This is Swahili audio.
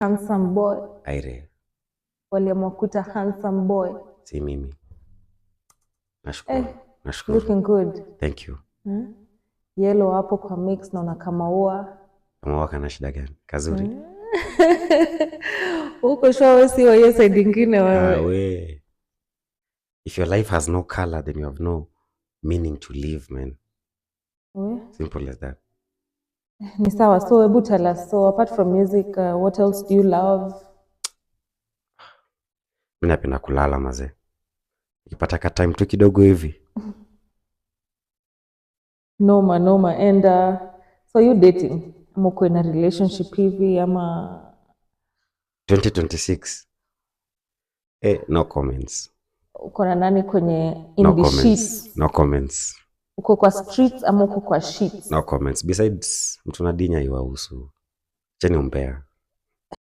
Handsome boy. Aire. Waliamua kuita handsome boy. Si mimi. Nashukuru. Nashukuru. Looking good. Thank you. Yellow hapo kwa mix naona kama ua. Kama waka na shida gani? Kazuri. Uko sure wewe si wa side nyingine wewe. If your life has no color, then you have no meaning to live, man. Simple as that. Ni sawa. So hebu tell us, so apart from music, what else do you love? Mimi napenda kulala mazee. Nikipata ka time tu kidogo hivi. Noma. And so you dating? Ama uko in a relationship hivi ama 2026? No comments. Uko na nani kwenye in the sheets? No comments. Uko kwa streets ama uko kwa sheets? No comments. Besides, mtu nadinya iwahusu. Cheni umbea.